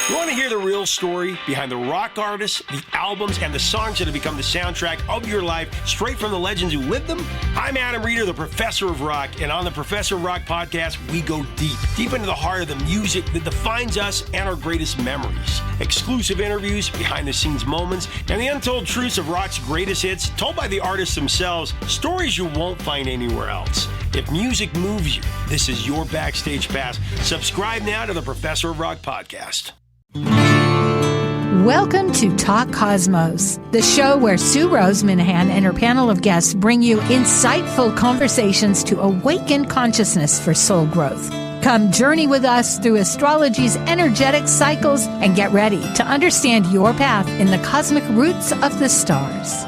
You want to hear the real story behind the rock artists, the albums, and the songs that have become the soundtrack of your life, straight from the legends who lived them? I'm Adam Reeder, the Professor of Rock, and on the Professor of Rock podcast, we go deep into the heart of the music that defines us and our greatest memories. Exclusive interviews, behind-the-scenes moments, and the untold truths of rock's greatest hits, told by the artists themselves, stories you won't find anywhere else. If music moves you, this is your backstage pass. Subscribe now to the Professor of Rock podcast. Welcome to Talk Cosmos, the show where Sue Minahan and her panel of guests bring you insightful conversations to awaken consciousness for soul growth. Come journey with us through astrology's energetic cycles and get ready to understand your path in the cosmic roots of the stars.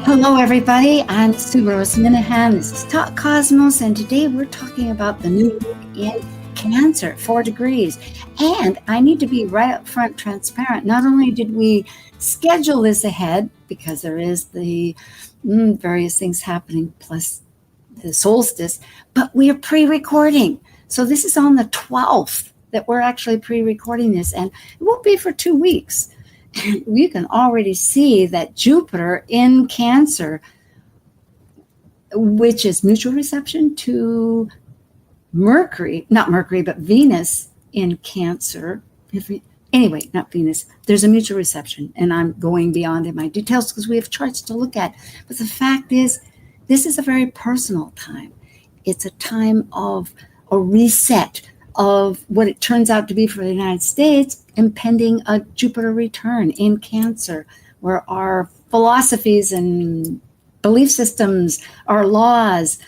Hello, everybody. I'm Sue Minahan. This is Talk Cosmos, and today we're talking about the new moon in Cancer, 4 degrees. And I need to be right up front, transparent. Not only did we schedule this ahead, because there is the various things happening, plus the solstice, but we are pre-recording. So this is on the 12th that we're actually pre-recording this, and it won't be for 2 weeks. You can already see that Jupiter in Cancer, which is mutual reception to Mercury, not Mercury, but Venus in Cancer. Anyway, not Venus. There's a mutual reception, and I'm going beyond in my details because we have charts to look at. But the fact is, this is a very personal time. It's a time of a reset of what it turns out to be for the United States, impending a Jupiter return in Cancer, where our philosophies and belief systems, our laws,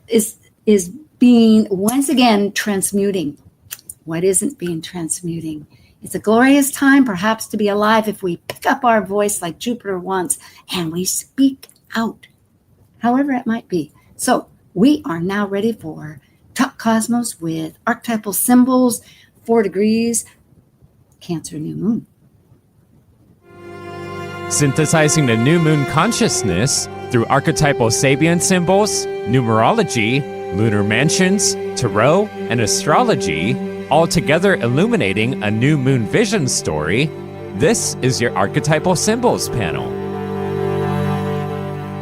is being once again transmuting. What isn't being transmuting? It's a glorious time, perhaps, to be alive if we pick up our voice like Jupiter wants and we speak out, however it might be. So we are now ready for Talk Cosmos with Archetypal Symbols, 4 degrees, Cancer new moon. Synthesizing the new moon consciousness through archetypal Sabian symbols, numerology, lunar mansions, tarot, and astrology, all together illuminating a new moon vision story, this is your Archetypal Symbols panel.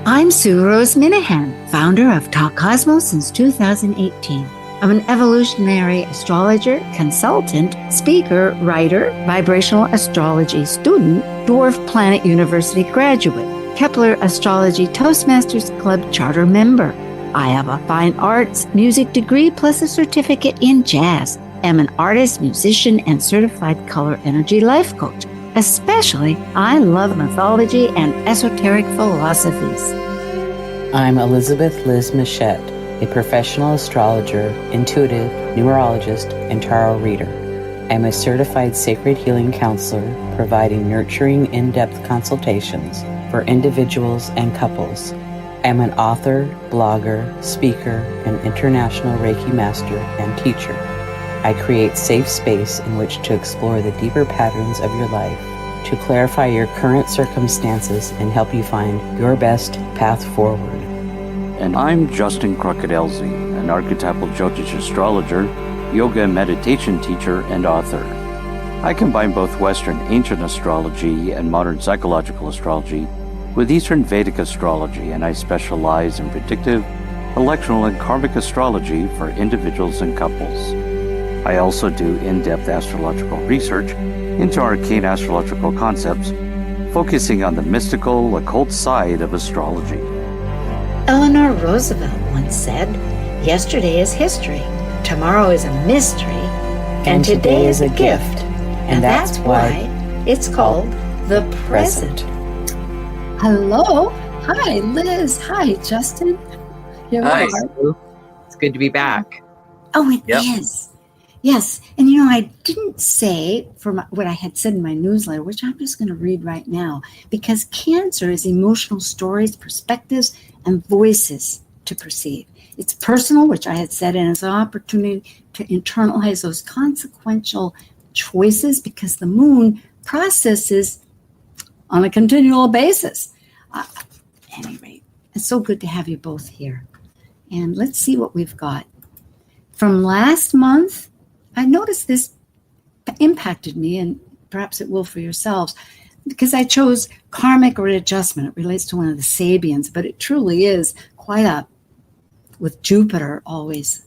I'm Sue Minahan, founder of Talk Cosmos since 2018. I'm an evolutionary astrologer, consultant, speaker, writer, vibrational astrology student, Dwarf Planet University graduate, Kepler Astrology Toastmasters Club charter member. I have a fine arts music degree plus a certificate in jazz. I'm an artist, musician, and certified color energy life coach. Especially, I love mythology and esoteric philosophies. I'm Elizabeth Liz Machette, a professional astrologer, intuitive, numerologist, and tarot reader. I'm a certified sacred healing counselor, providing nurturing, in-depth consultations for individuals and couples. I'm an author, blogger, speaker, and international Reiki master and teacher. I create safe space in which to explore the deeper patterns of your life, to clarify your current circumstances and help you find your best path forward. And I'm Justin Elsie, an archetypal Jyotish astrologer, yoga and meditation teacher, and author. I combine both Western ancient astrology and modern psychological astrology with Eastern Vedic astrology, and I specialize in predictive, electional, and karmic astrology for individuals and couples. I also do in-depth astrological research into arcane astrological concepts, focusing on the mystical, occult side of astrology. Eleanor Roosevelt once said, "Yesterday is history, tomorrow is a mystery, and today is a gift." And that's why it's called the present. Hello. Hi, Liz. Hi, Justin. Here Hi, we are. Sue. It's good to be back. Oh, it is. Yes. And I didn't say what I had said in my newsletter, which I'm just going to read right now, because Cancer is emotional stories, perspectives, and voices to perceive. It's personal, which I had said, and it's an opportunity to internalize those consequential choices, because the moon processes on a continual basis. At any rate, It's so good to have you both here. And let's see what we've got. From last month, I noticed this impacted me, and perhaps it will for yourselves, because I chose Karmic Readjustment. It relates to one of the Sabians, but it truly is quite a, with Jupiter always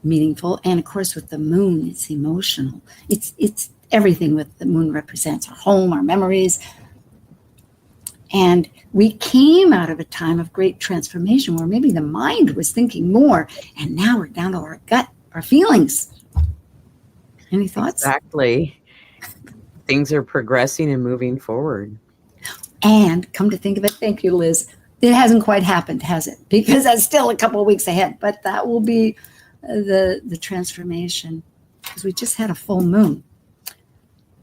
meaningful, and of course with the moon, it's emotional. It's everything with the moon represents our home, our memories. And we came out of a time of great transformation where maybe the mind was thinking more, and now we're down to our gut, our feelings. Any thoughts? Exactly. Things are progressing and moving forward. And come to think of it, thank you, Liz. It hasn't quite happened, has it? Because that's still a couple of weeks ahead, but that will be the transformation, because we just had a full moon.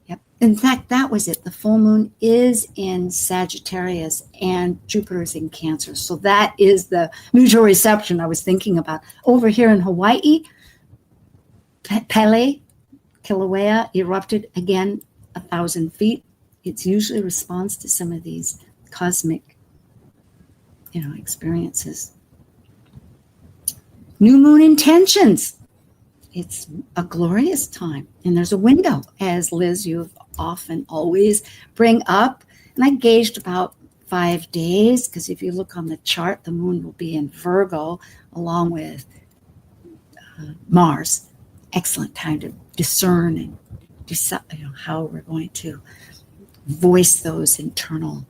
Yep. In fact, that was it. The full moon is in Sagittarius and Jupiter is in Cancer. So that is the mutual reception I was thinking about. Over here in Hawaii, Pele, Kilauea erupted again 1,000 feet. It's usually a response to some of these cosmic, experiences. New moon intentions. It's a glorious time. And there's a window, as Liz, you've often always bring up. And I gauged about 5 days, because if you look on the chart, the moon will be in Virgo along with Mars. Excellent time to discern and decide how we're going to voice those internal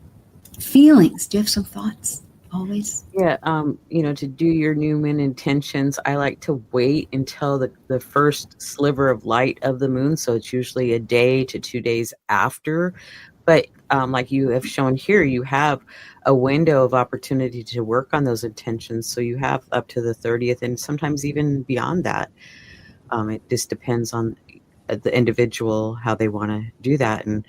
feelings. Do you have some thoughts? Always? Yeah, to do your new moon intentions, I like to wait until the first sliver of light of the moon. So it's usually a day to 2 days after. But like you have shown here, you have a window of opportunity to work on those intentions. So you have up to the 30th and sometimes even beyond that. It just depends on the individual, how they want to do that. And,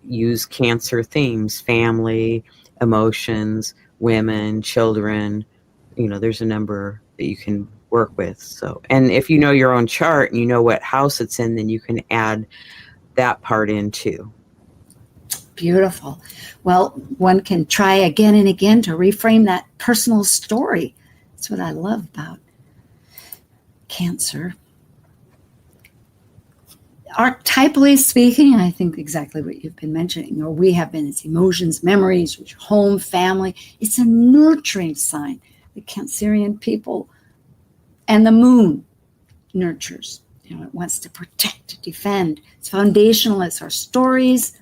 use Cancer themes, family, emotions, women, children. There's a number that you can work with. So, and if you know your own chart and you know what house it's in, then you can add that part in too. Beautiful. Well, one can try again and again to reframe that personal story. That's what I love about Cancer. Archetypally speaking, I think exactly what you've been mentioning, or we have been, it's emotions, memories, home, family. It's a nurturing sign. The Cancerian people and the moon nurtures. It wants to protect, to defend. It's foundational. It's our stories.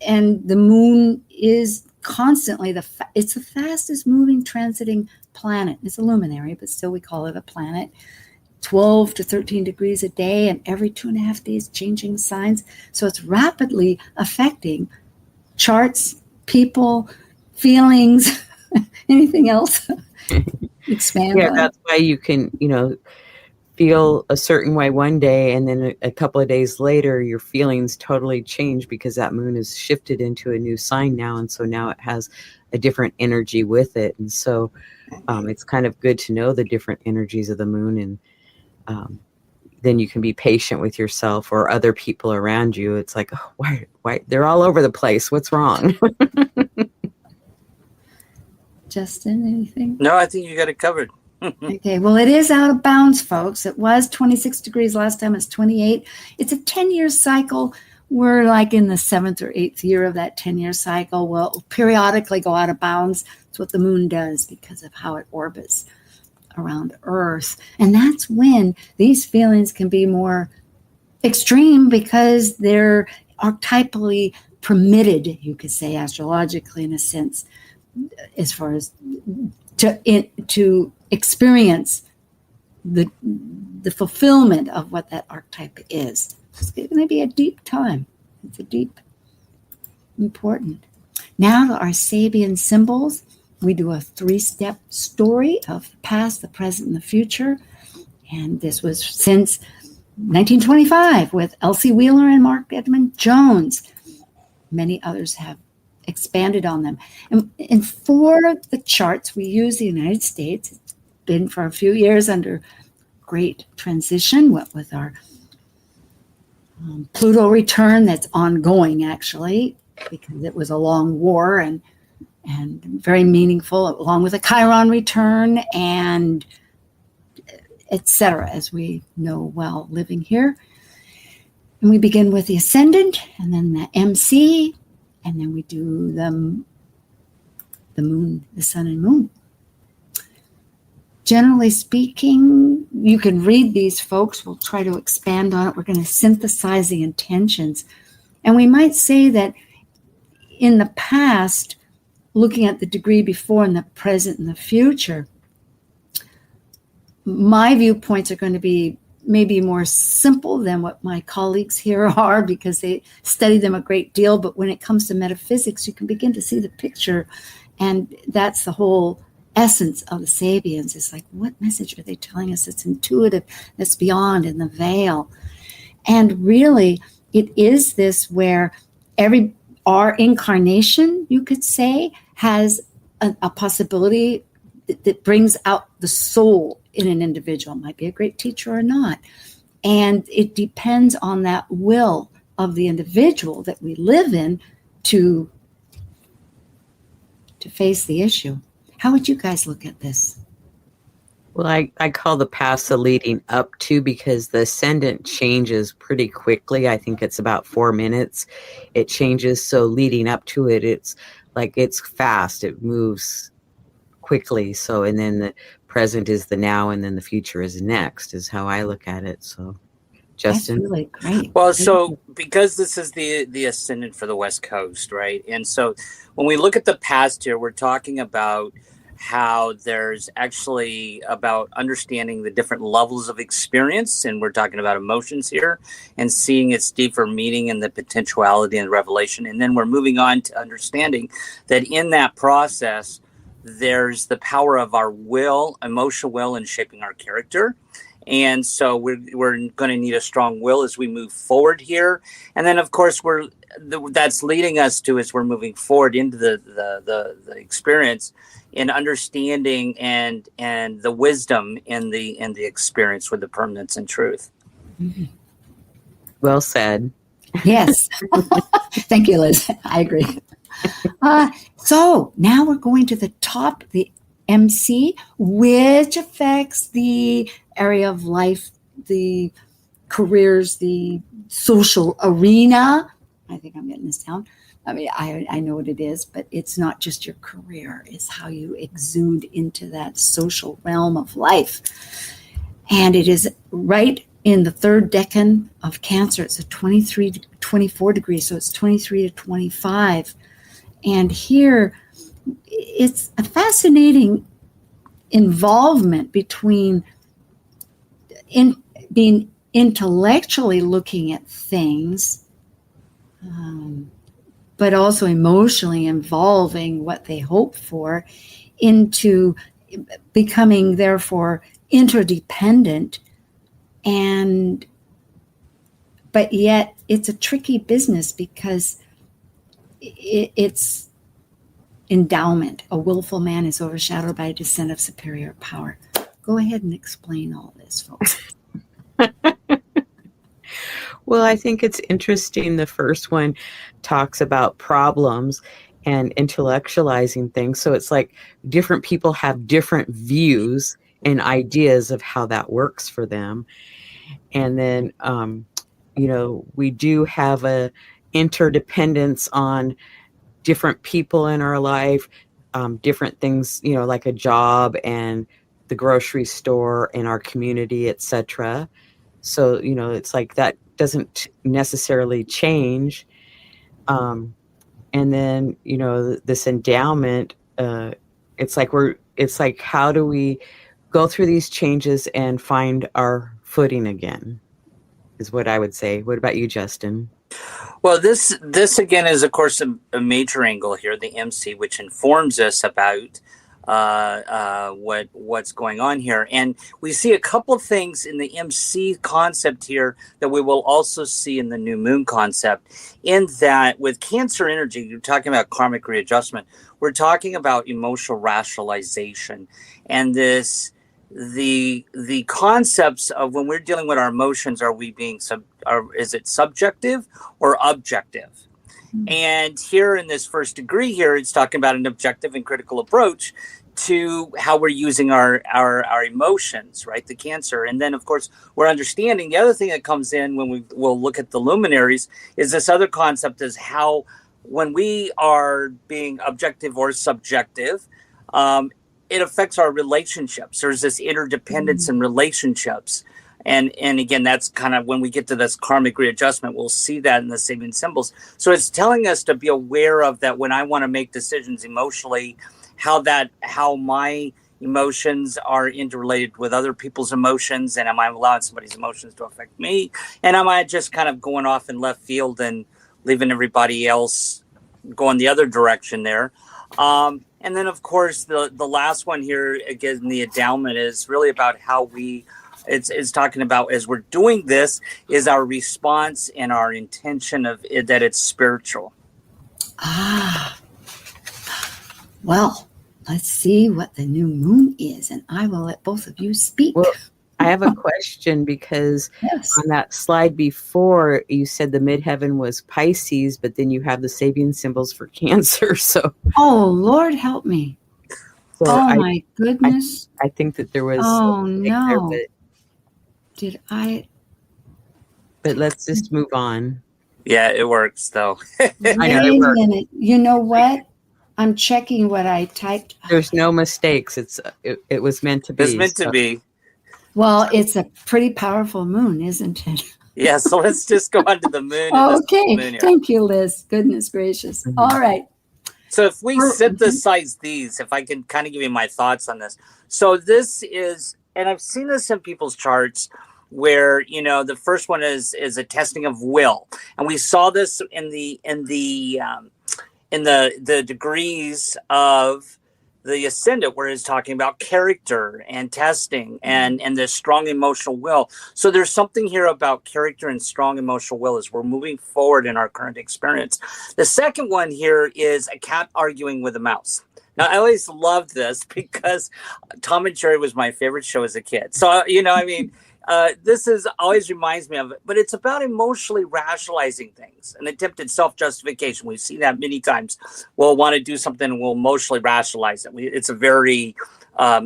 And the moon is constantly, it's the fastest moving transiting planet. It's a luminary, but still we call it a planet. 12 to 13 degrees a day, and every 2.5 days changing signs. So it's rapidly affecting charts, people, feelings, anything else. Expand on. That's why you can, feel a certain way one day, and then a couple of days later, your feelings totally change because that moon is shifted into a new sign now. And so now it has a different energy with it. And so it's kind of good to know the different energies of the moon, and then you can be patient with yourself or other people around you. It's like, oh, why they're all over the place. What's wrong? Justin, anything? No, I think you got it covered. Okay, well, it is out of bounds, folks. It was 26 degrees last time. It's 28. It's a 10-year cycle. We're like in the 7th or 8th year of that 10-year cycle. We'll periodically go out of bounds. That's what the moon does because of how it orbits around Earth. And that's when these feelings can be more extreme because they're archetypally permitted, you could say, astrologically in a sense, as far as to experience the fulfillment of what that archetype is. It's going to be a deep time. It's a deep, important. Now to our Sabian symbols. We do a 3-step story of the past, the present, and the future. And this was since 1925 with Elsie Wheeler and Marc Edmund Jones. Many others have expanded on them. And for the charts, we use the United States. It's been for a few years under great transition, what with our Pluto return that's ongoing, actually. because it was a long war and very meaningful, along with a Chiron return and etc., as we know well living here. And we begin with the ascendant, and then the MC, and then we do the moon, the sun and moon. Generally speaking, you can read these, folks. We'll try to expand on it. We're going to synthesize the intentions. And we might say that in the past, looking at the degree before and the present and the future, my viewpoints are going to be maybe more simple than what my colleagues here are, because they study them a great deal. But when it comes to metaphysics, you can begin to see the picture. And that's the whole essence of the Sabians. It's like, what message are they telling us that's intuitive, that's beyond in the veil? And really, it is this where our incarnation, you could say, has a possibility that brings out the soul in an individual. Might be a great teacher or not. And it depends on that will of the individual that we live in to face the issue. How would you guys look at this? Well, I call the past the leading up to, because the ascendant changes pretty quickly. I think it's about 4 minutes. It changes. So leading up to it, it's like it's fast. It moves quickly. So, and then the present is the now, and then the future is next, is how I look at it. So, Justin? That's really great. Well, so because this is the ascendant for the West Coast, right? And so when we look at the past here, we're talking about how there's actually about understanding the different levels of experience, and we're talking about emotions here and seeing its deeper meaning and the potentiality and revelation. And then we're moving on to understanding that in that process, there's the power of our will, emotional will, in shaping our character. And so we're going to need a strong will as we move forward here. And then, of course, that's leading us to, as we're moving forward into the experience, in understanding and the wisdom in the experience with the permanence and truth. Mm-hmm. Well said. Yes. Thank you, Liz. I agree. So now we're going to the top, the MC, which affects the area of life, the careers, the social arena. I think I'm getting this down. I mean, I know what it is, but it's not just your career. It's how you exude into that social realm of life. And it is right in the third decan of Cancer. It's a 23 to 24 degrees, so it's 23 to 25. And here, it's a fascinating involvement between being intellectually looking at things, but also emotionally involving what they hope for, into becoming, therefore, interdependent. But yet it's a tricky business, because it's endowment. A willful man is overshadowed by a descent of superior power. Go ahead and explain all this, folks. Well, I think it's interesting. The first one talks about problems and intellectualizing things. So it's like different people have different views and ideas of how that works for them. And then, we do have a interdependence on different people in our life, different things, like a job and the grocery store and our community, etc. So, it's like that doesn't necessarily change. And then, this endowment, it's like, how do we go through these changes and find our footing again, is what I would say. What about you, Justin? Well, this again is, of course, a major angle here, the MC, which informs us about what's going on here. And we see a couple of things in the MC concept here that we will also see in the new moon concept, in that with Cancer energy, you're talking about karmic readjustment. We're talking about emotional rationalization, and the concepts of when we're dealing with our emotions, are we being is it subjective or objective? And here in this first degree here, it's talking about an objective and critical approach to how we're using our emotions, right? The Cancer. And then, of course, we're understanding the other thing that comes in when we'll look at the luminaries is this other concept is how when we are being objective or subjective, it affects our relationships. There's this interdependence in relationships. And again, that's kind of when we get to this karmic readjustment, we'll see that in the Sabian symbols. So it's telling us to be aware of that when I want to make decisions emotionally, how my emotions are interrelated with other people's emotions, and am I allowing somebody's emotions to affect me? And am I just kind of going off in left field and leaving everybody else going the other direction there? And then, of course, the last one here, again, the endowment is really about how it's talking about as we're doing this is our response and our intention of it, that it's spiritual. Well, let's see what the new moon is, and I will let both of you speak. Well, I have a question because on that slide before you said the midheaven was Pisces, but then you have the Sabian symbols for Cancer. So, oh Lord, help me! So my goodness! I think that there was. Oh no! There, Did I? But let's just move on. Yeah, it works though. Wait a minute. You know what? I'm checking what I typed. There's no mistakes. It was meant to be. It's meant to be. Well, it's a pretty powerful moon, isn't it? Yeah, so let's just go on to the moon. Okay, thank you, Liz. Goodness gracious. Mm-hmm. All right. So if we synthesize these, if I can kind of give you my thoughts on this. So this is, and I've seen this in people's charts where, the first one is a testing of will. And we saw this in the degrees of the ascendant, where it's talking about character and testing and the strong emotional will. So there's something here about character and strong emotional will as we're moving forward in our current experience. The second one here is a cat arguing with a mouse. Now, I always loved this because Tom and Jerry was my favorite show as a kid. So, this always reminds me of it, but it's about emotionally rationalizing things, an attempted self-justification. We see that many times. We'll want to do something and we'll emotionally rationalize it. It's a very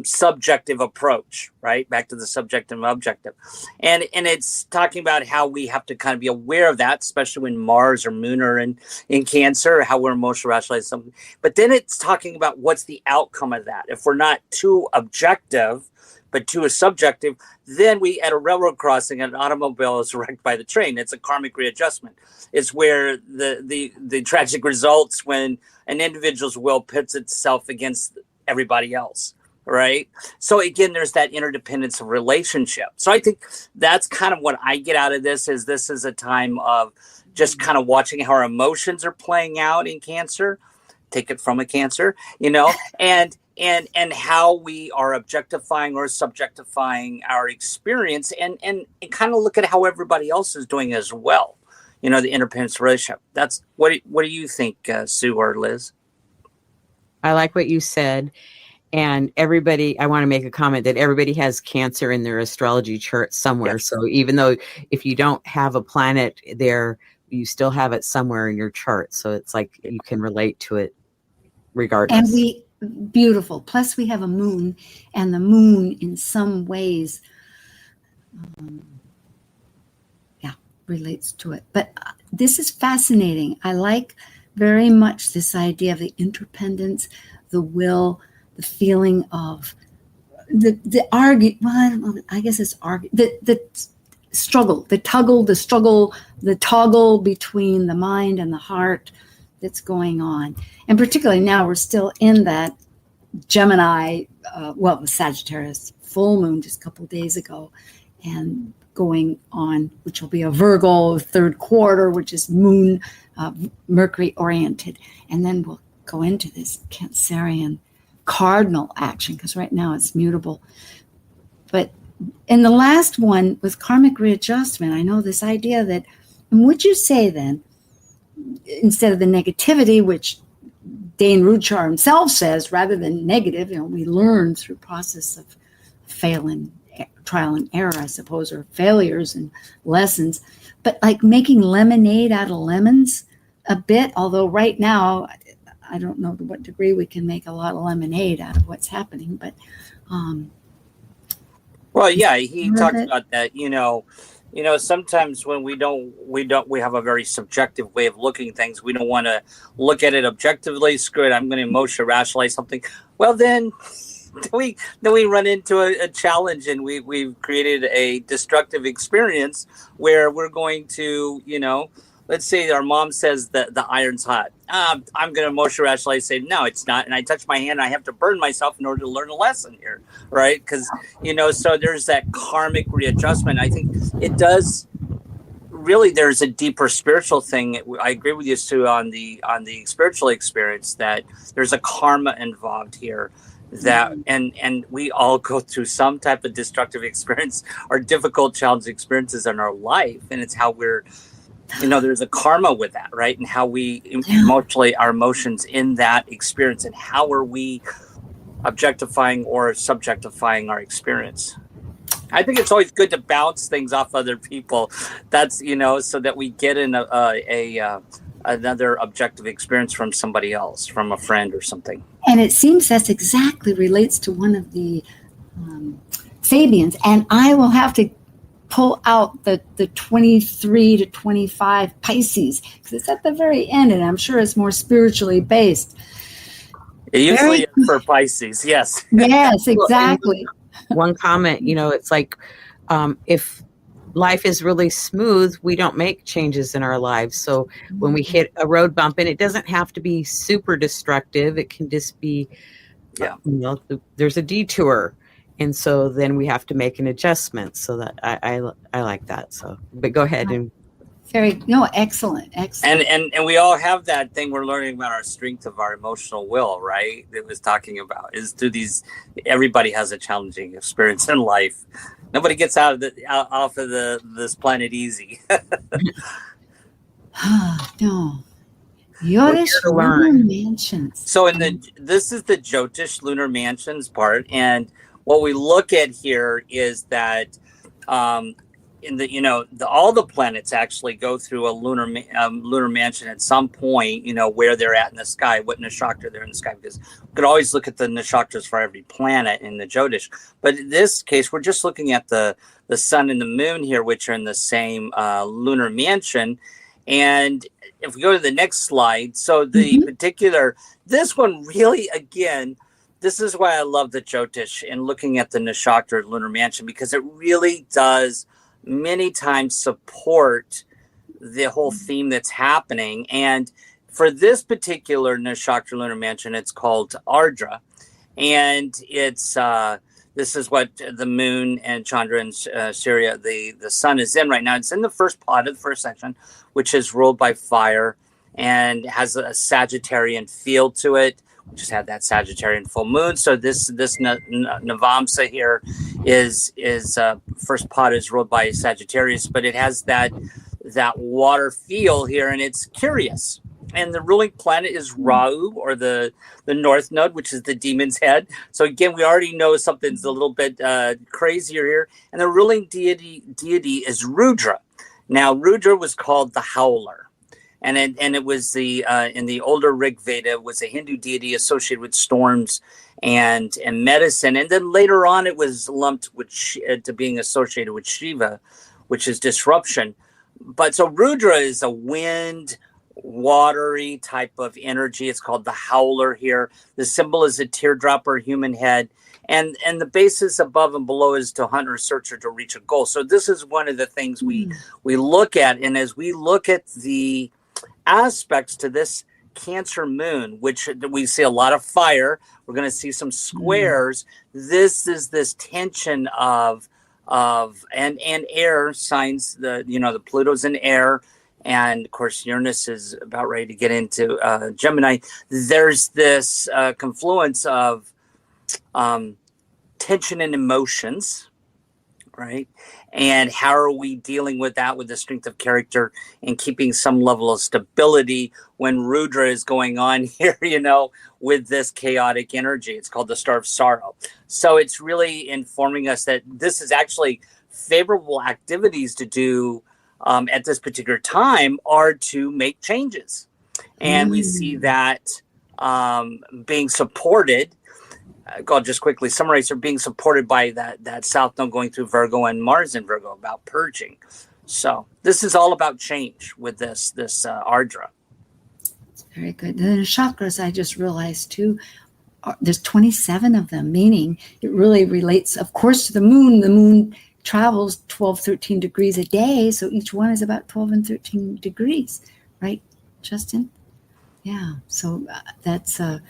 subjective approach, right? Back to the subjective and objective. And it's talking about how we have to kind of be aware of that, especially when Mars or Moon are in Cancer, how we're emotionally rationalizing something. But then it's talking about what's the outcome of that. If we're not too objective, but too subjective, then we, at a railroad crossing, an automobile is wrecked by the train. It's a karmic readjustment. It's where the tragic results when an individual's will pits itself against everybody else, right? So again, there's that interdependence of relationship. So I think that's kind of what I get out of this is a time of just kind of watching how our emotions are playing out in Cancer. Take it from a Cancer, and how we are objectifying or subjectifying our experience and kind of look at how everybody else is doing as well. The interdependence relationship. That's what do you think, Sue or Liz? I like what you said. And everybody, I want to make a comment that everybody has Cancer in their astrology chart somewhere. Yes. So even though if you don't have a planet there, you still have it somewhere in your chart. So it's like you can relate to it regardless. And beautiful. Plus we have a moon, and the moon in some ways, relates to it. But this is fascinating. I like very much this idea of the interdependence, the will, the feeling of the argue. Well, I guess it's argue. The struggle, the toggle between the mind and the heart that's going on. And particularly now we're still in that Gemini, the Sagittarius full moon just a couple of days ago, and going on, which will be a Virgo third quarter, which is moon, Mercury oriented. And then we'll go into this Cancerian cardinal action, because right now it's mutable. But in the last one with karmic readjustment, I know this idea that, and would you say then, instead of the negativity, which Dane Rudshar himself says, rather than negative, we learn through process of failing, trial and error, I suppose, or failures and lessons, but like making lemonade out of lemons, a bit, although right now, I don't know to what degree we can make a lot of lemonade out of what's happening, but well, yeah, he talked about that, sometimes when we have a very subjective way of looking at things. We don't want to look at it objectively. Screw it, I'm going to emotionally rationalize something. Well, then we run into a challenge, and we've created a destructive experience where we're going to, let's say our mom says that the iron's hot. I'm going to emotionally rationalize, say, no, it's not. And I touch my hand, and I have to burn myself in order to learn a lesson here, right? Because, so there's that karmic readjustment. I think it does really, there's a deeper spiritual thing. I agree with you, Sue, on the spiritual experience, that there's a karma involved here. That and we all go through some type of destructive experience or difficult, challenging experiences in our life. And it's how we're, there's a karma with that, right? And how we emotionally, our emotions in that experience, and how are we objectifying or subjectifying our experience. I think it's always good to bounce things off other people. That's, so that we get in another objective experience from somebody else, from a friend or something. And it seems that's exactly relates to one of the Sabians. And I will have to pull out the 23 to 25 Pisces, because it's at the very end, and I'm sure it's more spiritually based. It usually is for Pisces, yes. Yes, exactly. One comment, it's like if life is really smooth, we don't make changes in our lives. So when we hit a road bump, and it doesn't have to be super destructive, it can just be, there's a detour. And so then we have to make an adjustment. So that I like that. So, but go ahead and. Excellent. And we all have that thing we're learning about, our strength of our emotional will, right? It was talking about is through these. Everybody has a challenging experience in life. Nobody gets off of this planet easy. No. Jyotish lunar mansions. So this is the Jyotish lunar mansions part, and what we look at here is that in the all the planets actually go through a lunar mansion at some point, where they're at in the sky, what nakshatra they're in the sky, because we could always look at the nakshatras for every planet in the Jyotish. But in this case, we're just looking at the sun and the moon here, which are in the same lunar mansion. And if we go to the next slide, so the particular, this one really, again, this is why I love the Jyotish and looking at the nakshatra lunar mansion, because it really does many times support the whole theme that's happening. And for this particular nakshatra lunar mansion, it's called Ardra. And it's this is what the moon and Chandra and Surya, the sun, is in right now. It's in the first pod of the first section, which is ruled by fire and has a Sagittarian feel to it. We just had that Sagittarian full moon. So this Navamsa here is first pod is ruled by Sagittarius, but it has that water feel here, and it's curious. And the ruling planet is Rahu, or the North Node, which is the demon's head. So again, we already know something's a little bit crazier here. And the ruling deity is Rudra. Now, Rudra was called the Howler. And it was in the older Rig Veda, was a Hindu deity associated with storms and medicine. And then later on, it was lumped with to being associated with Shiva, which is disruption. But so Rudra is a wind, watery type of energy. It's called the Howler here. The symbol is a teardrop or human head. And the basis above and below is to hunt or search or to reach a goal. So this is one of the things we look at. And as we look at the aspects to this Cancer moon, which we see a lot of fire, we're going to see some squares. This is this tension of and air signs. The Pluto's in air, and of course Uranus is about ready to get into Gemini. There's this confluence of tension and emotions, right? And how are we dealing with that with the strength of character and keeping some level of stability when Rudra is going on here, with this chaotic energy? It's called the Star of Sorrow. So it's really informing us that this is actually favorable activities to do at this particular time are to make changes. And we see that being supported. I'll just quickly summarize. They're being supported by that South Node going through Virgo and Mars in Virgo about purging. So this is all about change with this Ardra. Very good. The chakras, I just realized too, there's 27 of them, meaning it really relates, of course, to the moon. The moon travels 12, 13 degrees a day. So each one is about 12 and 13 degrees, right, Justin? Yeah. So that's a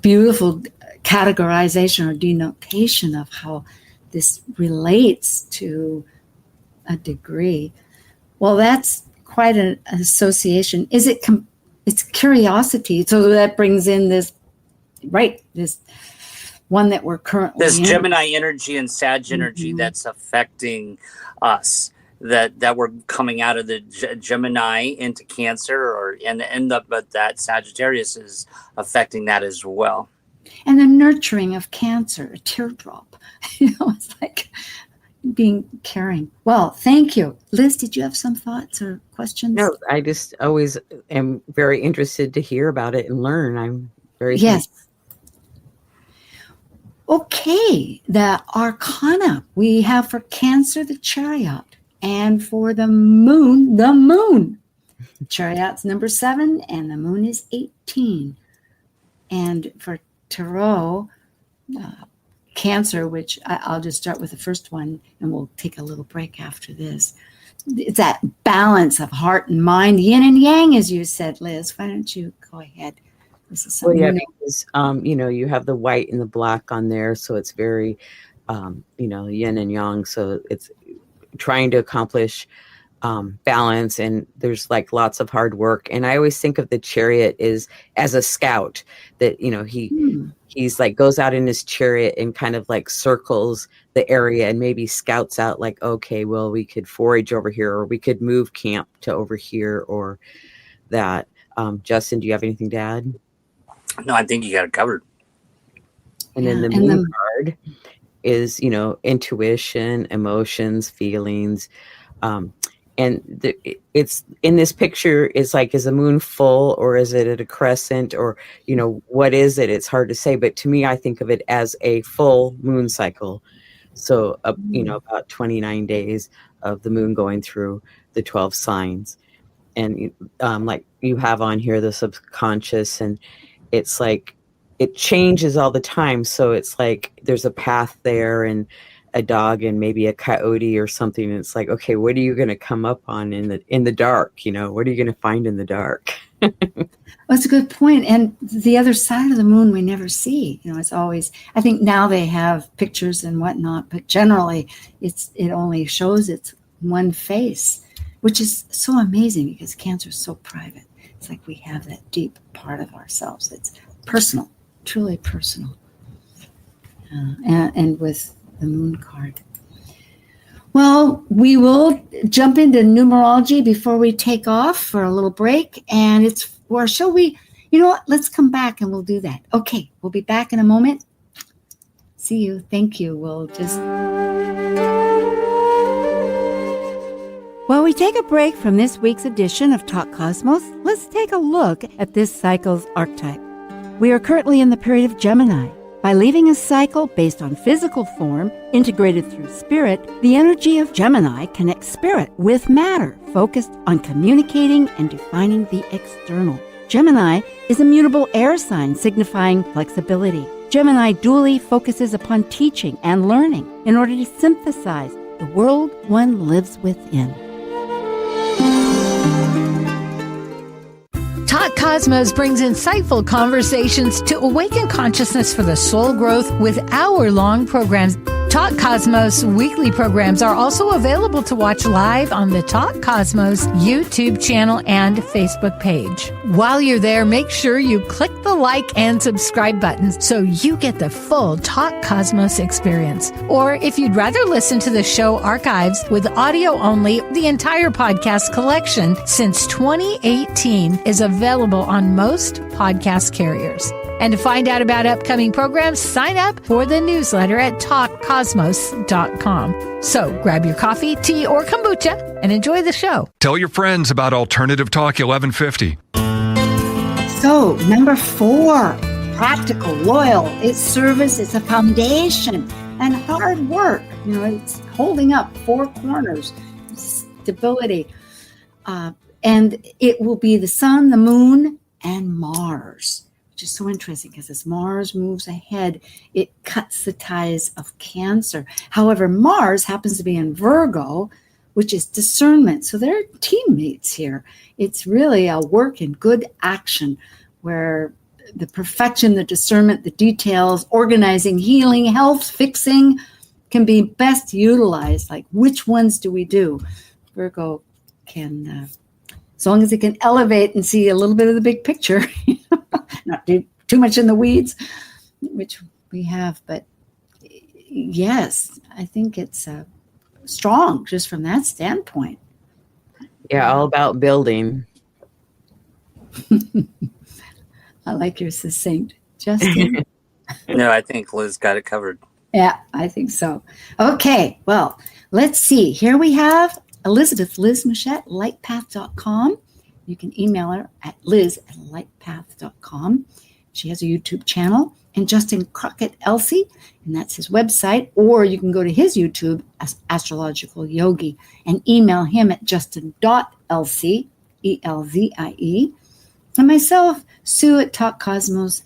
beautiful categorization or denotation of how this relates to a degree. Well, that's quite an association. Is it it's curiosity. So that brings in this one that we're currently this in. Gemini energy and Sag energy that's affecting us. That we're coming out of the Gemini into Cancer, but that Sagittarius is affecting that as well. And the nurturing of Cancer, a teardrop. It's like being caring. Well, thank you. Liz, did you have some thoughts or questions? No, I just always am very interested to hear about it and learn. I'm very Yes. Okay, the Arcana we have for Cancer, the Chariot, and for the Moon, Chariot's number 7, and the Moon is 18. And for Tarot, Cancer, which I'll just start with the first one, and we'll take a little break after this. It's that balance of heart and mind, yin and yang, as you said, Liz. Why don't you go ahead? This is something because, you have the white and the black on there, so it's very, yin and yang. So it's trying to accomplish balance, and there's like lots of hard work. And I always think of the Chariot as a scout that, he's like goes out in his chariot and kind of like circles the area and maybe scouts out like, okay, well, we could forage over here, or we could move camp to over here, or that. Justin, do you have anything to add? No, I think you got it covered. And then the Moon card is, intuition, emotions, feelings. And it's in this picture, it's like, is the moon full, or is it at a crescent, or, what is it? It's hard to say. But to me, I think of it as a full moon cycle. So, about 29 days of the moon going through the 12 signs. And like you have on here, the subconscious, and it's like it changes all the time. So it's like there's a path there, and a dog and maybe a coyote or something. And it's like, okay, what are you going to come up on in the dark? What are you going to find in the dark? That's a good point. And the other side of the moon we never see. It's always, I think now they have pictures and whatnot, but generally it only shows its one face, which is so amazing because Cancer is so private. It's like we have that deep part of ourselves that's personal, truly personal. And with the moon card. Well, we will jump into numerology before we take off for a little break. And or shall we, let's come back and we'll do that. Okay, we'll be back in a moment. See you. Thank you. We'll just... While we take a break from this week's edition of Talk Cosmos, let's take a look at this cycle's archetype. We are currently in the period of Gemini. By leaving a cycle based on physical form, integrated through spirit, the energy of Gemini connects spirit with matter, focused on communicating and defining the external. Gemini is a mutable air sign signifying flexibility. Gemini dually focuses upon teaching and learning in order to synthesize the world one lives within. Talk Cosmos brings insightful conversations to awaken consciousness for the soul growth with hour-long programs. Talk Cosmos weekly programs are also available to watch live on the Talk Cosmos YouTube channel and Facebook page. While you're there, make sure you click the like and subscribe buttons so you get the full Talk Cosmos experience. Or if you'd rather listen to the show archives with audio only, the entire podcast collection since 2018 is available on most podcast carriers. And to find out about upcoming programs, sign up for the newsletter at talkcosmos.com. So grab your coffee, tea, or kombucha and enjoy the show. Tell your friends about Alternative Talk 1150. So, number 4, practical, loyal. It's service, it's a foundation, and hard work. You know, it's holding up 4 corners, stability. And it will be the sun, the moon, and Mars, which is so interesting because as Mars moves ahead, it cuts the ties of Cancer. However, Mars happens to be in Virgo, which is discernment. So they're teammates here. It's really a work in good action where the perfection, the discernment, the details, organizing, healing, health, fixing can be best utilized. Like, which ones do we do? Virgo can, as long as it can elevate and see a little bit of the big picture, not do too much in the weeds, which we have. But yes, I think it's strong just from that standpoint. Yeah, all about building. I like your succinct, Justin. No, I think Liz got it covered. Yeah, I think so. Okay, well, let's see. Here we have Elizabeth Liz Machette, lightpath.com. You can email her at liz@lightpath.com. She has a YouTube channel. And Justin Crockett Elsie, and that's his website. Or you can go to his YouTube as Astrological Yogi and email him at justin.elsie, ELZIE. And myself, Sue at Talk Cosmos,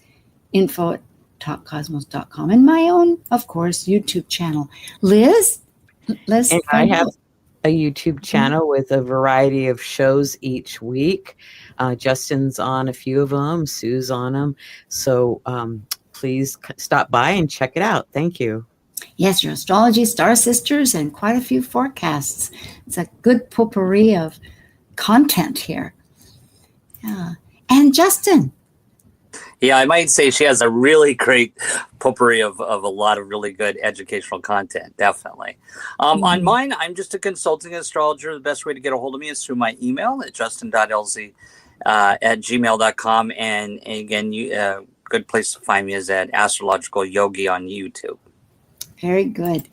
info at talkcosmos.com. And my own, of course, YouTube channel. Liz? And I have a YouTube channel with a variety of shows each week. Justin's on a few of them. Sue's on them. So please stop by and check it out. Thank you. Yes, your astrology, star sisters, and quite a few forecasts. It's a good potpourri of content here. Yeah. And Justin. Yeah, I might say she has a really great potpourri of a lot of really good educational content, definitely. On mine, I'm just a consulting astrologer. The best way to get a hold of me is through my email at justin.elsie at gmail.com. And again, good place to find me is at Astrological Yogi on YouTube. Very good.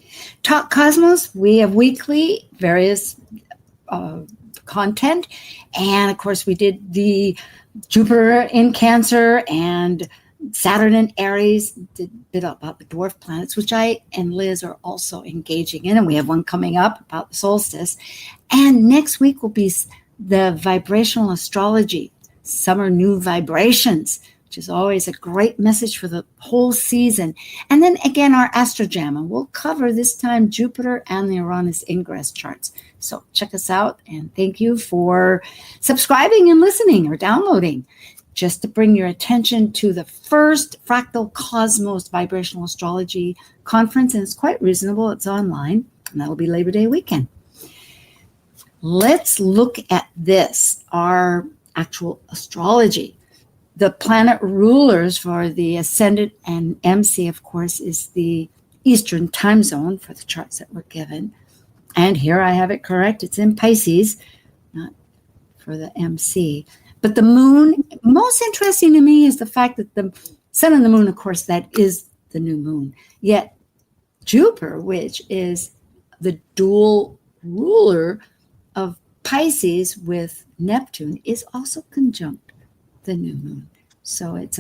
Talk Cosmos, we have weekly various content. And of course, we did the Jupiter in Cancer and Saturn in Aries, did a bit about the dwarf planets, which I and Liz are also engaging in. And we have one coming up about the solstice. And next week will be the vibrational astrology, summer new vibrations, which is always a great message for the whole season. And then again, our Astrojam, and we'll cover this time Jupiter and the Uranus ingress charts. So check us out, and thank you for subscribing and listening or downloading. Just to bring your attention to the first Fractal Cosmos Vibrational Astrology Conference, and it's quite reasonable. It's online, and that'll be Labor Day weekend. Let's look at this, our actual astrology. The planet rulers for the ascendant and MC, of course, is the Eastern time zone for the charts that were given. And here I have it correct. It's in Pisces, not for the MC. But the moon, most interesting to me is the fact that the sun and the moon, of course, that is the new moon. Yet Jupiter, which is the dual ruler of Pisces with Neptune, is also conjunct the new moon. So it's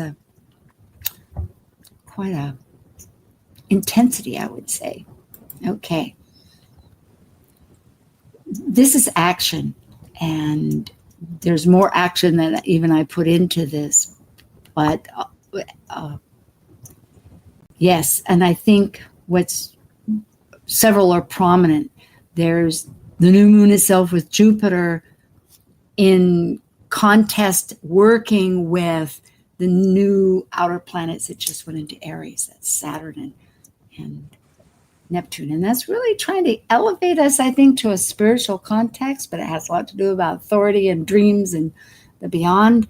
quite a intensity, I would say. Okay. This is action, and there's more action than even I put into this. But yes, and I think several are prominent. There's the new moon itself with Jupiter in contest working with the new outer planets that just went into Aries. That's Saturn and Neptune. And that's really trying to elevate us, I think, to a spiritual context, but it has a lot to do about authority and dreams and the beyond.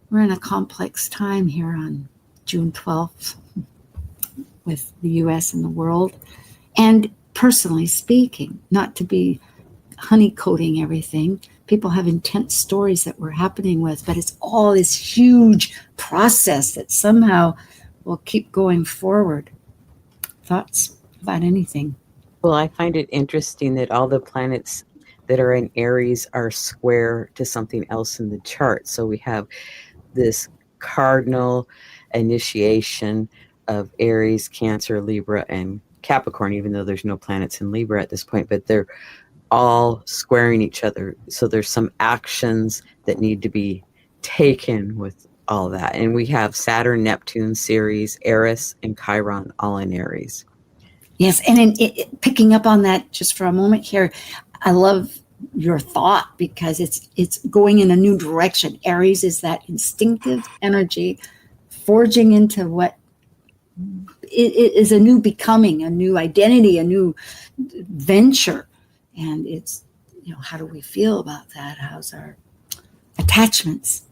We're in a complex time here on June 12th with the U.S. and the world. And personally speaking, not to be honeycoating everything, people have intense stories that we're happening with, but it's all this huge process that somehow will keep going forward. Thoughts about anything? Well, I find it interesting that all the planets that are in Aries are square to something else in the chart. So we have this cardinal initiation of Aries, Cancer, Libra, and Capricorn, even though there's no planets in Libra at this point, but they're all squaring each other. So there's some actions that need to be taken with all that. And we have Saturn, Neptune, Ceres, Eris, and Chiron all in Aries. Yes, and picking up on that just for a moment here, I love your thought because it's going in a new direction. Aries is that instinctive energy forging into what it is a new becoming, a new identity, a new venture. And it's, how do we feel about that? How's our attachments?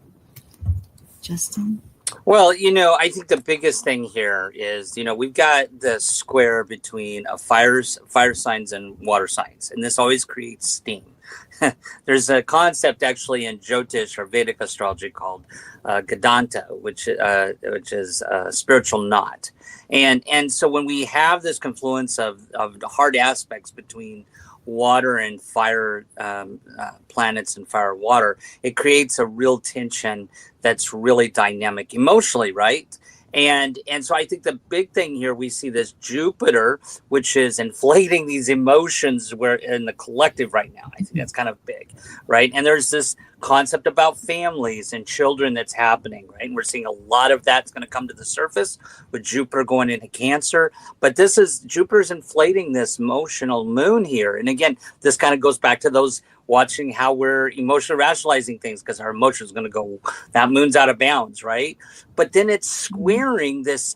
Justin? Well, I think the biggest thing here is, we've got the square between fire signs and water signs, and this always creates steam. There's a concept actually in Jyotish or Vedic astrology called Gadanta, which is a spiritual knot. And so when we have this confluence of hard aspects between water and fire planets and fire water, it creates a real tension that's really dynamic emotionally, right? And so I think the big thing here, we see this Jupiter, which is inflating these emotions where in the collective right now. I think that's kind of big, right? And there's this concept about families and children that's happening, right? And we're seeing a lot of that's going to come to the surface with Jupiter going into Cancer. But Jupiter's inflating this emotional moon here. And again, this kind of goes back to those watching how we're emotionally rationalizing things because our emotions are going to go, that moon's out of bounds, right? But then it's squaring this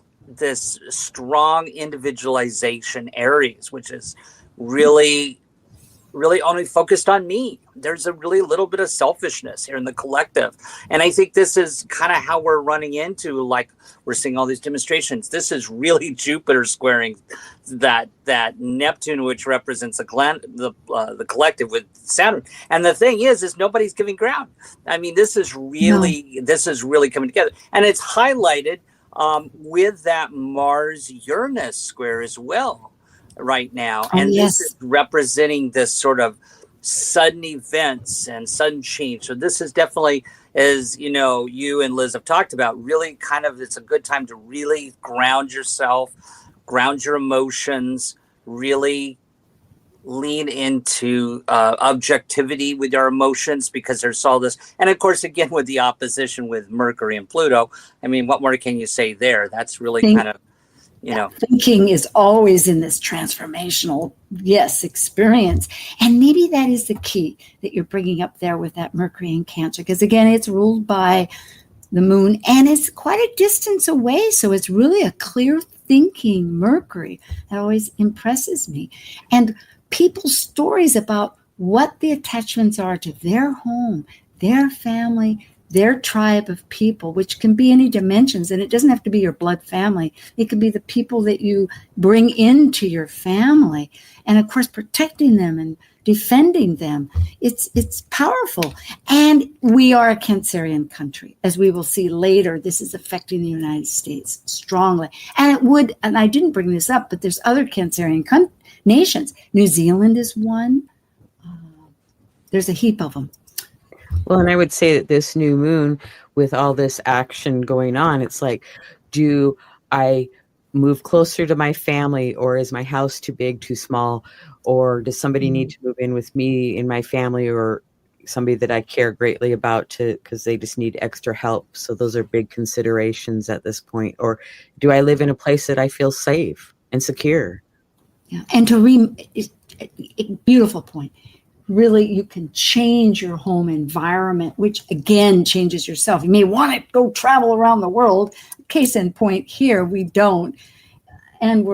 strong individualization Aries, which is really only focused on me. There's a really little bit of selfishness here in the collective. And I think this is kind of how we're running into, like, we're seeing all these demonstrations. This is really Jupiter squaring that Neptune, which represents the collective with Saturn. And the thing is nobody's giving ground. I mean, this is really coming together. And it's highlighted with that Mars-Uranus square as well right now. And yes. This is representing this sort of sudden events and sudden change. So this is definitely, as you and Liz have talked about, really kind of, it's a good time to really ground yourself, ground your emotions, really lean into objectivity with our emotions, because there's all this. And of course, again, with the opposition with Mercury and Pluto, I mean, what more can you say there? That's really kind of, thinking is always in this transformational, experience. And maybe that is the key that you're bringing up there with that Mercury in Cancer, because again, it's ruled by the moon and it's quite a distance away. So it's really a clear thinking Mercury that always impresses me. And people's stories about what the attachments are to their home, their family, their tribe of people, which can be any dimensions. And it doesn't have to be your blood family. It can be the people that you bring into your family. And of course, protecting them and defending them. It's powerful. And we are a Cancerian country. As we will see later, this is affecting the United States strongly. And I didn't bring this up, but there's other Cancerian nations. New Zealand is one. There's a heap of them. Well, and I would say that this new moon, with all this action going on, it's like, do I move closer to my family, or is my house too big, too small, or does somebody need to move in with me in my family, or somebody that I care greatly about because they just need extra help? So those are big considerations at this point. Or do I live in a place that I feel safe and secure? Yeah, and beautiful point. Really, you can change your home environment, which again changes yourself. You may want to go travel around the world. Case in point here, we don't. And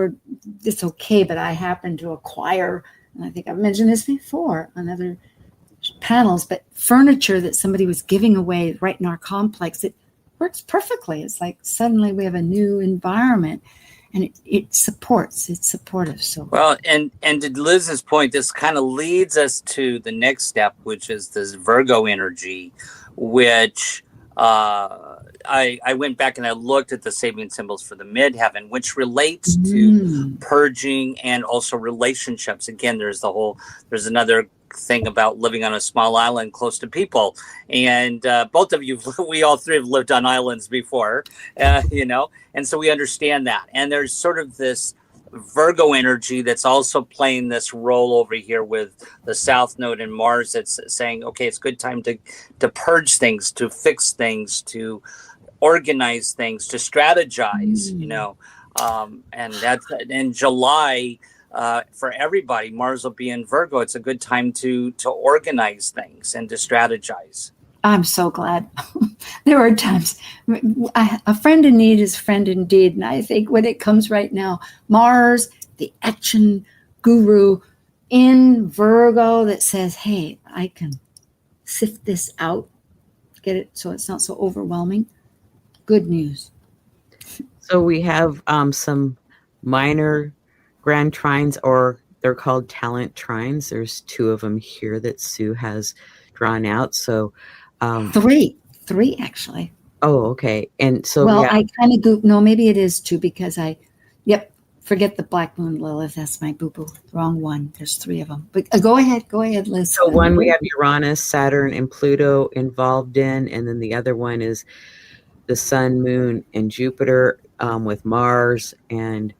it's okay, but I happen to acquire, and I think I've mentioned this before on other panels, but furniture that somebody was giving away right in our complex, it works perfectly. It's like suddenly we have a new environment. And it's supportive. So well, and to Liz's point, this kind of leads us to the next step, which is this Virgo energy, which I went back and I looked at the Sabian symbols for the midheaven, which relates to purging and also relationships. Again, there's another thing about living on a small island close to people. And both of you, we all three have lived on islands before, and so we understand that. And there's sort of this Virgo energy that's also playing this role over here with the South Node and Mars. That's saying, okay, it's a good time to purge things, to fix things, to organize things, to strategize, and that's in July. For everybody, Mars will be in Virgo. It's a good time to organize things and to strategize. I'm so glad. There are times a friend in need is a friend indeed. And I think when it comes right now, Mars, the action guru in Virgo that says, hey, I can sift this out, get it so it's not so overwhelming. Good news. So we have some minor grand trines, or they're called talent trines. There's 2 of them here that Sue has drawn out. So three actually. Oh, okay. And so I kind of no, maybe it is 2 because forget the Black Moon Lilith. That's my boo-boo. Wrong one. There's 3 of them. But go ahead, Liz. So one we have Uranus, Saturn, and Pluto involved in, and then the other one is the Sun, Moon, and Jupiter with Mars, and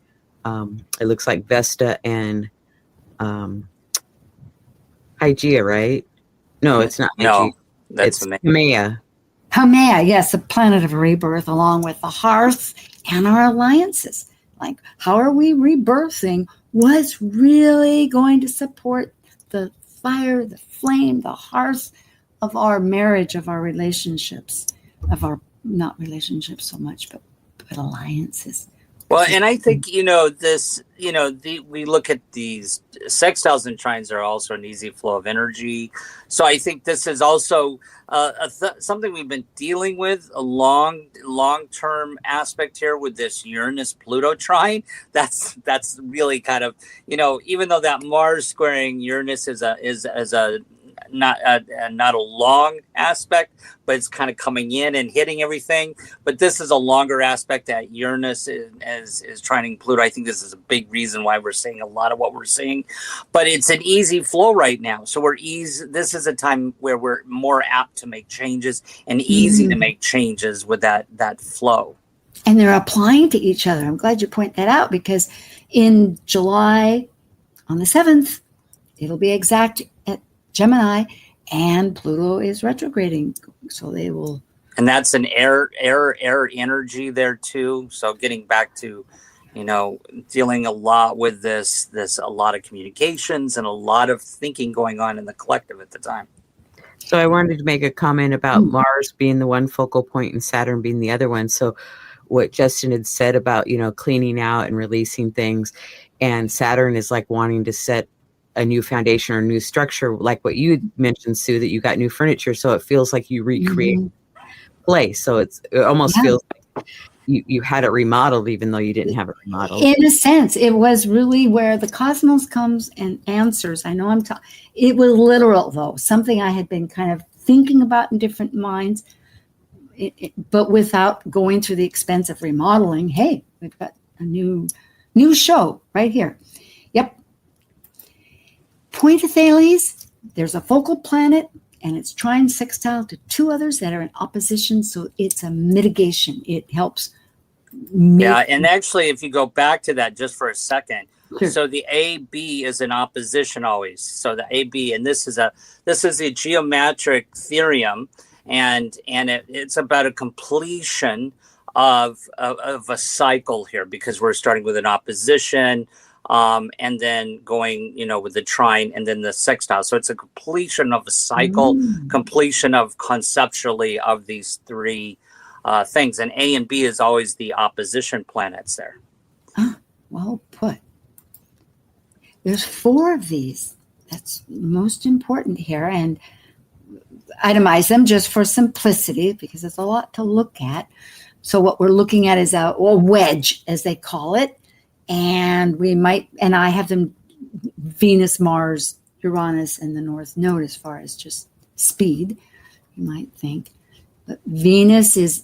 it looks like Vesta and Hygeia, right? No, it's not Hygeia. No, that's Haumea. Haumea, yes, the planet of rebirth, along with the hearth and our alliances. Like, how are we rebirthing? What's really going to support the fire, the flame, the hearth of our marriage, of our relationships, of our, not relationships so much, but alliances. Well, and I think, we look at these sextiles and trines are also an easy flow of energy. So I think this is also something we've been dealing with, a long-term aspect here with this Uranus-Pluto trine. That's really kind of, even though that Mars squaring Uranus is not a long aspect, but it's kind of coming in and hitting everything. But this is a longer aspect that Uranus is trining Pluto. I think this is a big reason why we're seeing a lot of what we're seeing. But it's an easy flow right now. So this is a time where we're more apt to make changes and easy to make changes with that flow. And they're applying to each other. I'm glad you point that out, because in July, on the 7th, it'll be exact at Gemini, and Pluto is retrograding, so they will. And that's an air energy there too. So getting back to, dealing a lot with this a lot of communications and a lot of thinking going on in the collective at the time. So I wanted to make a comment about Mars being the one focal point and Saturn being the other one. So what Justin had said about, cleaning out and releasing things, and Saturn is like wanting to set a new foundation or a new structure, like what you mentioned, Sue, that you got new furniture, so it feels like you recreate place. So it almost feels like you had it remodeled, even though you didn't have it remodeled. In a sense, it was really where the cosmos comes and answers. I know it was literal, though, something I had been kind of thinking about in different minds, but without going through the expense of remodeling. Hey, we've got a new show right here. Yep. Point of Thales, there's a focal planet, and it's trine sextile to 2 others that are in opposition, so it's a mitigation. It helps. And actually, if you go back to that just for a second, Sure. So the AB is in opposition always. So the AB, and this is a geometric theorem, and it's about a completion of a cycle here, because we're starting with an opposition. And then going, with the trine and then the sextile. So it's a completion of a cycle, completion of conceptually of these 3 things. And A and B is always the opposition planets there. Well put. There's 4 of these. That's most important here. And itemize them just for simplicity, because there's a lot to look at. So what we're looking at is a wedge, as they call it. And I have them Venus, Mars, Uranus, and the North Node as far as just speed, you might think. But Venus is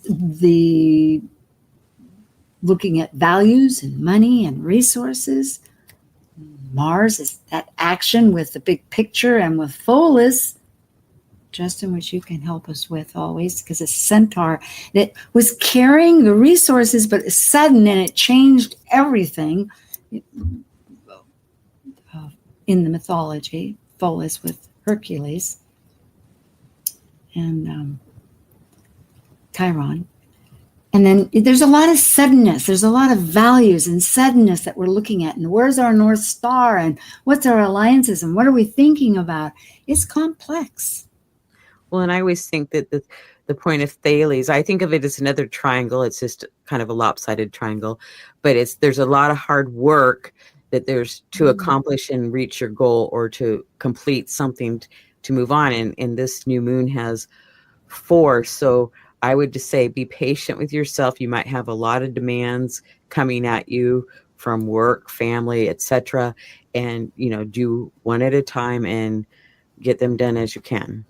looking at values and money and resources. Mars is that action with the big picture, and with Pholus, Justin, which you can help us with always, because it's Centaur that was carrying the resources, but it's sudden and it changed everything in the mythology. Pholus with Hercules and Chiron. And then there's a lot of suddenness. There's a lot of values and suddenness that we're looking at. And where's our North Star? And what's our alliances? And what are we thinking about? It's complex. Well, and I always think that the point of Thales, I think of it as another triangle. It's just kind of a lopsided triangle. But there's a lot of hard work that there's to accomplish and reach your goal, or to complete something to move on. And this new moon has 4. So I would just say be patient with yourself. You might have a lot of demands coming at you from work, family, etc. And, do one at a time and get them done as you can.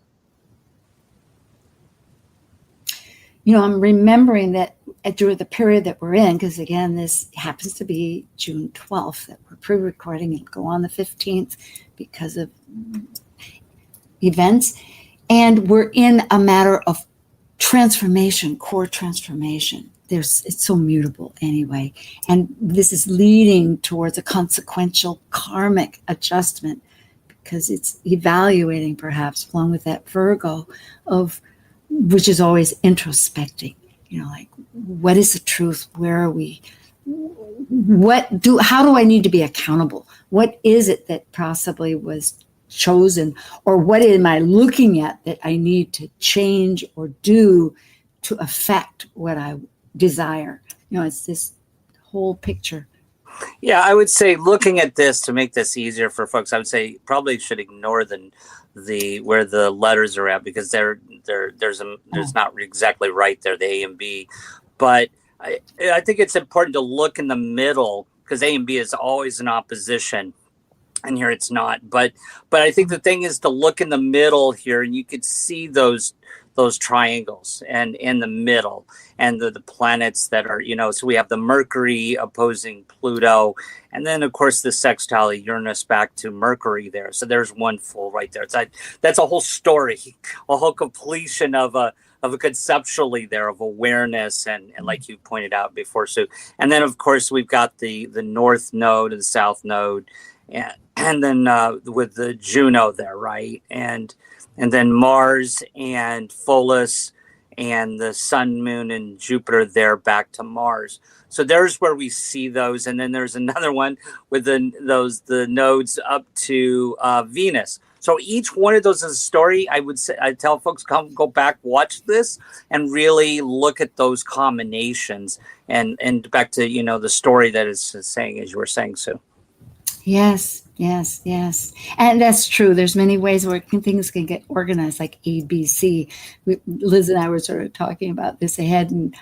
I'm remembering that during the period that we're in, because again, this happens to be June 12th that we're pre-recording. It'll go on the 15th because of events. And we're in a matter of transformation, core transformation. It's so mutable anyway. And this is leading towards a consequential karmic adjustment, because it's evaluating, perhaps along with that Virgo which is always introspecting, like, what is the truth? Where are we? How do I need to be accountable? What is it that possibly was chosen, or what am I looking at that I need to change or do to affect what I desire? It's this whole picture. Yeah, I would say, looking at this, to make this easier for folks, I would say probably should ignore the where the letters are at, because there's not exactly right there, the A and B. But I think it's important to look in the middle, because A and B is always in opposition, and here it's not. But I think the thing is to look in the middle here, and you could see those triangles and in the middle, and the planets that are, so we have the Mercury opposing Pluto, and then of course the sextile Uranus back to Mercury there. So there's one full right there. That's a whole story, a whole completion of a conceptually there of awareness, and like you pointed out before, Sue. And then of course we've got the North Node and the South Node, and then with the Juno there, right? And then Mars and Pholus and the Sun, Moon, and Jupiter there back to Mars. So there's where we see those. And then there's another one with the nodes up to Venus. So each one of those is a story. I tell folks, go back, watch this, and really look at those combinations, and back to the story that is saying, as you were saying, Sue. Yes. And that's true. There's many ways where things can get organized, like ABC. Liz and I were sort of talking about this ahead, and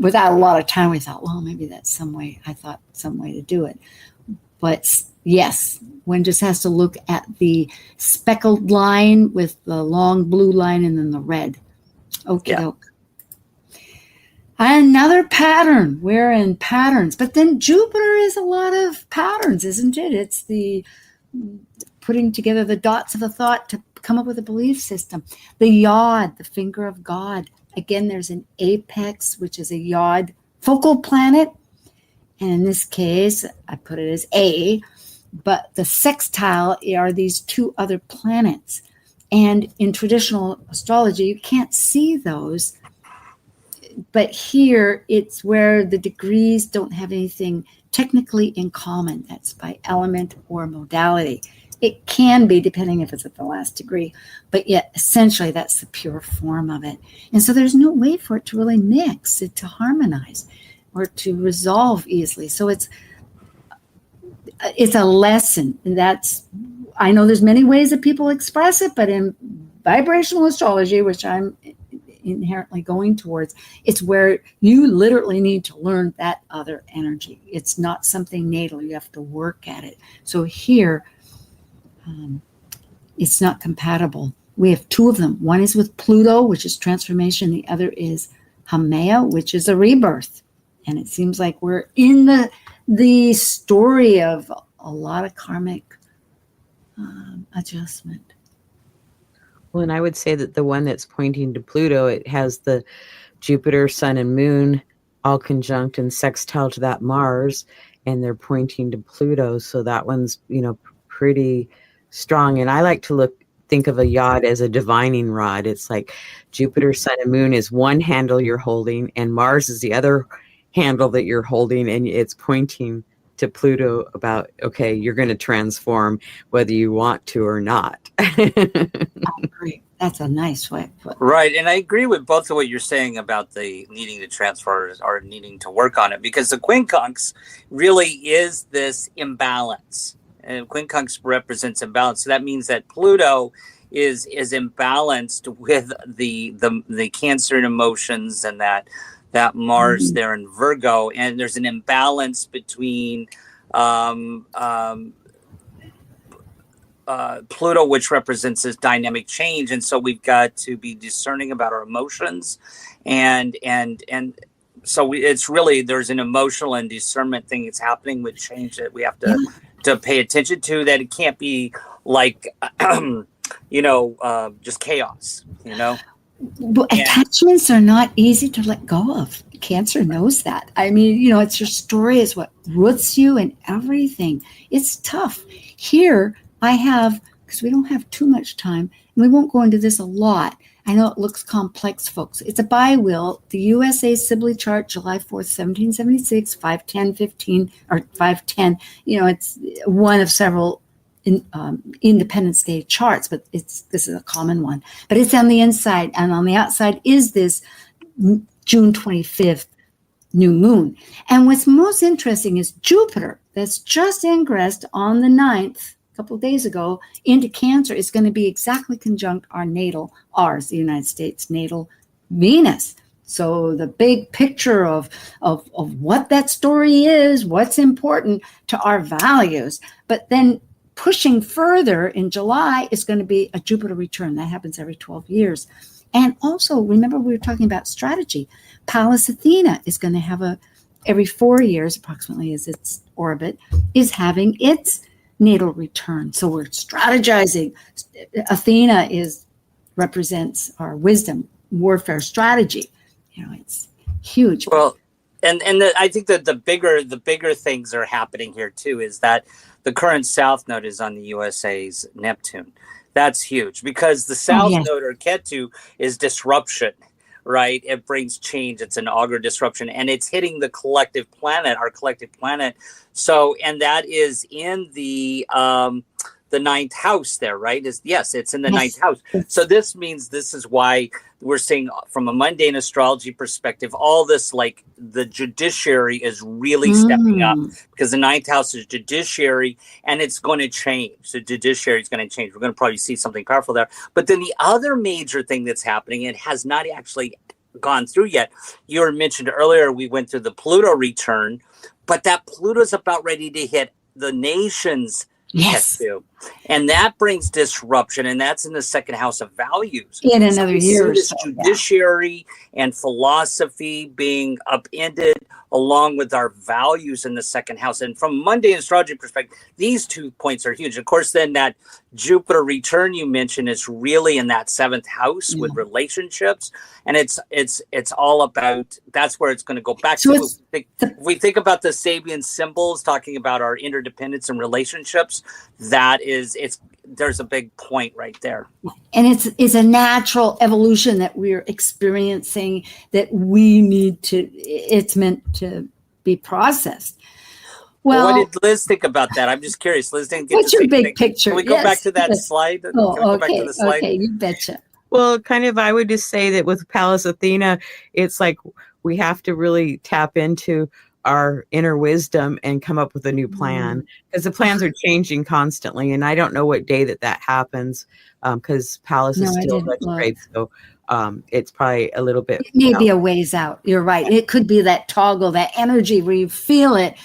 without a lot of time, we thought, well, maybe that's some way to do it. But yes, one just has to look at the speckled line with the long blue line and then the red. Okie doke. Another pattern. We're in patterns. But then Jupiter is a lot of patterns, isn't it? It's the putting together the dots of a thought to come up with a belief system. The yod, the finger of God. Again, there's an apex, which is a yod focal planet. And in this case, I put it as A. But the sextile are these 2 other planets. And in traditional astrology, you can't see those. But here, it's where the degrees don't have anything technically in common. That's by element or modality. It can be, depending if it's at the last degree. But yet, essentially, that's the pure form of it. And so there's no way for it to really mix, to harmonize, or to resolve easily. So it's a lesson. And I know there's many ways that people express it, but in vibrational astrology, which I'm inherently going towards, it's where you literally need to learn that other energy. It's not something natal. You have to work at it. So here, it's not compatible. We have 2 of them. One is with Pluto, which is transformation. The other is Haumea, which is a rebirth. And it seems like we're in the story of a lot of karmic adjustment. Well, and I would say that the one that's pointing to Pluto, it has the Jupiter, Sun, and Moon all conjunct and sextile to that Mars, and they're pointing to Pluto. So that one's, pretty strong. And I like to think of a yod as a divining rod. It's like Jupiter, Sun, and Moon is one handle you're holding, and Mars is the other handle that you're holding, and it's pointing to Pluto about, okay, you're going to transform whether you want to or not. I agree. That's a nice way to put it. Right. And I agree with both of what you're saying about the needing to transfer or needing to work on it, because the quincunx really is this imbalance. And quincunx represents imbalance. So that means that Pluto is imbalanced with the Cancer emotions and that Mars there in Virgo, and there's an imbalance between Pluto, which represents this dynamic change, and so we've got to be discerning about our emotions, and so it's really, there's an emotional and discernment thing that's happening with change that we have to pay attention to. That it can't be like just chaos, Well, attachments are not easy to let go of. Cancer knows that. I mean, it's your story is what roots you and everything. It's tough. Here, I have, because we don't have too much time, and we won't go into this a lot. I know it looks complex, folks. It's a bi-wheel, the USA Sibley chart, July 4th, 1776, 510, or 510. It's one of several Independence Day charts, but this is a common one. But it's on the inside, and on the outside is this June 25th new moon. And what's most interesting is Jupiter, that's just ingressed on the 9th, a couple of days ago, into Cancer, is going to be exactly conjunct ours, the United States natal Venus. So the big picture of what that story is, what's important to our values, but then pushing further in July is going to be a Jupiter return. That happens every 12 years. And also, remember we were talking about strategy. Pallas Athena is going to have every 4 years, approximately as its orbit, is having its natal return. So we're strategizing. Athena represents our wisdom, warfare strategy. It's huge. Well, I think that the bigger things are happening here too is that the current south node is on the USA's Neptune. That's huge because the south node, or Ketu, is disruption, right? It brings change. It's an augur disruption, and it's hitting the collective planet, our collective planet. So, and that is in the ninth house there, right? It's in the ninth house. So this means this is why we're seeing, from a mundane astrology perspective, all this, like the judiciary is really stepping up, because the ninth house is judiciary, and it's going to change. The judiciary is going to change. We're going to probably see something powerful there. But then the other major thing that's happening, it has not actually gone through yet. You were mentioned earlier, we went through the Pluto return, but that Pluto's about ready to hit the nations. Yes. And that brings disruption, and that's in the second house of values. In another year. This judiciary and philosophy being upended along with our values in the second house. And from Monday astrology perspective, these 2 points are huge. Of course, then that Jupiter return you mentioned is really in that seventh house with relationships. And it's all about, that's where it's going to go back to. If we think about the Sabian symbols, talking about our interdependence and relationships, there's a big point right there. And it's a natural evolution that we're experiencing, that we need to, it's meant to be processed. Well, what did Liz think about that? I'm just curious. Liz didn't get what's your big picture? Can we go back to that slide? Go back to the slide? Okay, you betcha. Well, kind of, I would just say that with Pallas Athena, it's like we have to really tap into our inner wisdom and come up with a new plan, because the plans are changing constantly. And I don't know what day that happens, because Pallas is still retrograde. So it's probably a little bit. It may be a ways out. You're right. It could be that toggle, that energy where you feel it,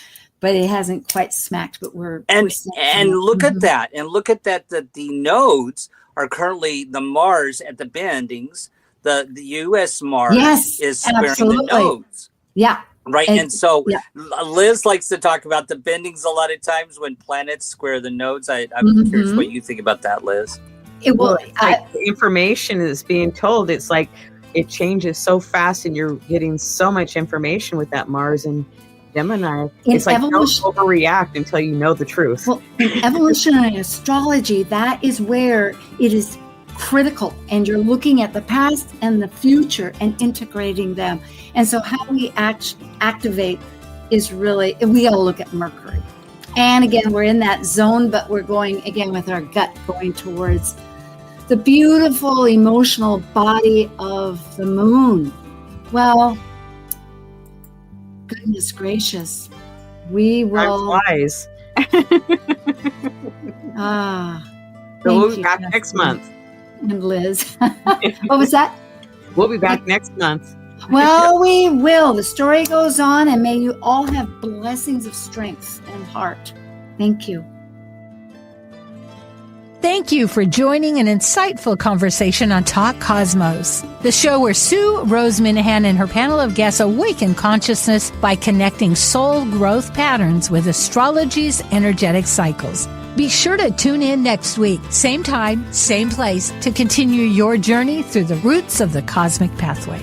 but it hasn't quite smacked. But we're look at that, and look at that. The nodes are currently the Mars at the bendings. The U.S. Mars is squaring the nodes. Yeah. Right. And so yeah. Liz likes to talk about the bendings a lot of times when planets square the nodes. I'm curious what you think about that, Liz. Well, it's like the information is being told. It's like it changes so fast and you're getting so much information with that Mars and Gemini. It's like don't overreact until you know the truth. Well, in evolutionary astrology, that is where it is critical, and you're looking at the past and the future and integrating them. And so how we activate is really, we all look at Mercury. And again, we're in that zone, but we're going again with our gut, going towards the beautiful emotional body of the moon. Well, goodness gracious, we will. Wise. So we'll be back next month. And Liz. What was that? We'll be back next month. Well, we will. The story goes on, and may you all have blessings of strength and heart. Thank you. Thank you for joining an insightful conversation on Talk Cosmos, the show where Sue Minahan and her panel of guests awaken consciousness by connecting soul growth patterns with astrology's energetic cycles. Be sure to tune in next week, same time, same place, to continue your journey through the roots of the cosmic pathway.